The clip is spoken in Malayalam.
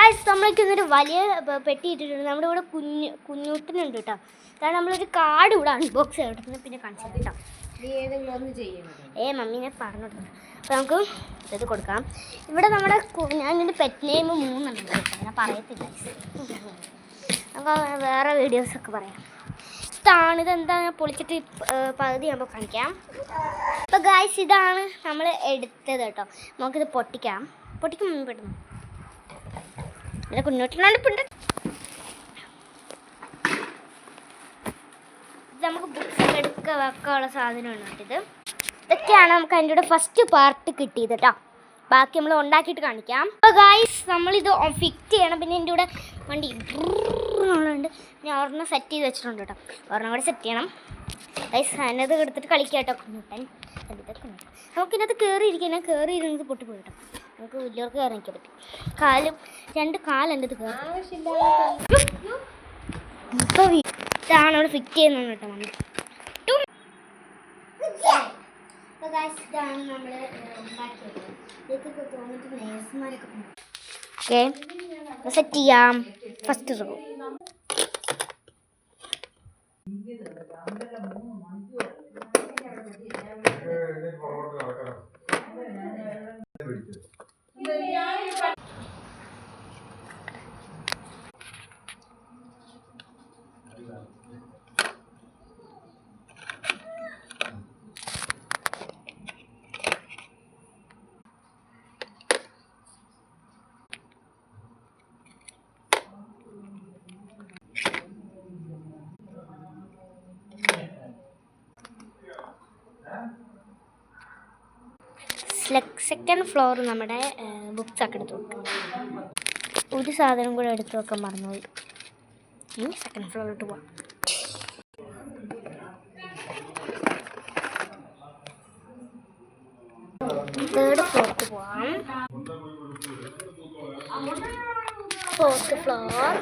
ഗൈസ് നമ്മളൊക്കെ ഇന്നൊരു വലിയ പെട്ടി ഇട്ടിട്ടുണ്ട്. നമ്മുടെ ഇവിടെ കുഞ്ഞൂട്ടനുണ്ട് കേട്ടോ. കാരണം നമ്മളൊരു കാർഡ് ഇവിടെ അൺബോക്സ് ചെയ്തിട്ടുണ്ട്. പിന്നെ കാണിച്ചു കേട്ടോ. മമ്മീനെ പറഞ്ഞിട്ടുണ്ട്. അപ്പോൾ നമുക്ക് ഇത് കൊടുക്കാം. ഇവിടെ നമ്മുടെ ഞാൻ ഇതിൻ്റെ പെറ്റ് നെയിം 3 ഉണ്ട് കേട്ടോ. ഞാൻ പറയത്തില്ല. നമുക്ക് വേറെ വീഡിയോസൊക്കെ പറയാം. ഇതെന്താ പൊളിച്ചിട്ട് പകുതി ആകുമ്പോൾ കാണിക്കാം. അപ്പോൾ ഗൈസ് ഇതാണ് നമ്മൾ എടുത്തത് കേട്ടോ. നമുക്കിത് പൊട്ടിക്കാം. പൊട്ടിക്കും മുമ്പ് പെട്ടെന്ന് ഇവിടെ കുഞ്ഞോട്ടിനാണിപ്പുണ്ട്. ഇത് നമുക്ക് ബുക്സ് എടുക്കുക വെക്കാനുള്ള സാധനമാണ് കേട്ടത്. ഇതൊക്കെയാണ് നമുക്ക് അതിൻ്റെ കൂടെ ഫസ്റ്റ് പാർട്ട് കിട്ടിയത് കേട്ടോ. ബാക്കി നമ്മൾ ഉണ്ടാക്കിയിട്ട് കാണിക്കാം. അപ്പോൾ ഗൈസ് നമ്മളിത് ഫിറ്റ് ചെയ്യണം. പിന്നെ എൻ്റെ കൂടെ വണ്ടി ഉണ്ട്. ഞാൻ ഒരെണ്ണം സെറ്റ് ചെയ്ത് വെച്ചിട്ടുണ്ട് കേട്ടോ. ഒരെണ്ണം കൂടെ സെറ്റ് ചെയ്യണം. ഗൈസ് അതിനകത്ത് എടുത്തിട്ട് കളിക്കാം കേട്ടോ. കുഞ്ഞുട്ടൻ ഇതൊക്കെ ഉണ്ട്. നമുക്കിതിനകത്ത് കയറിയിരിക്കാൻ കയറി ഇരുന്നത് പൊട്ടിപ്പോയി കേട്ടോ. നമുക്ക് വലിയവർക്ക് കയറി നിൽക്കാൻ പറ്റും. കാലും 2 കാലെൻ്റെ അത് കയറി. ഇപ്പോൾ ഇതാണ് അവിടെ ഫിറ്റ് ചെയ്യുന്നത് കേട്ടോ. മമ്മി ഇതാണ് നമ്മൾ ഉണ്ടാക്കിയത്. ഇതൊക്കെ തോന്നിട്ട് നേഴ്സുമാരൊക്കെ ഓക്കെ സെറ്റ് ചെയ്യാം. ഫസ്റ്റ് റോ സെക്കൻഡ് ഫ്ലോർ നമ്മുടെ ബുക്സ് ഒക്കെ എടുത്ത് വെക്കാം. ഒരു സാധനം കൂടെ എടുത്ത് വെക്കാൻ മറന്നുപോയി. ഇനി സെക്കൻഡ് ഫ്ലോറിലോട്ട് പോവാം. തേർഡ് ഫ്ലോറിലോട്ട് പോവാം. 4th floor.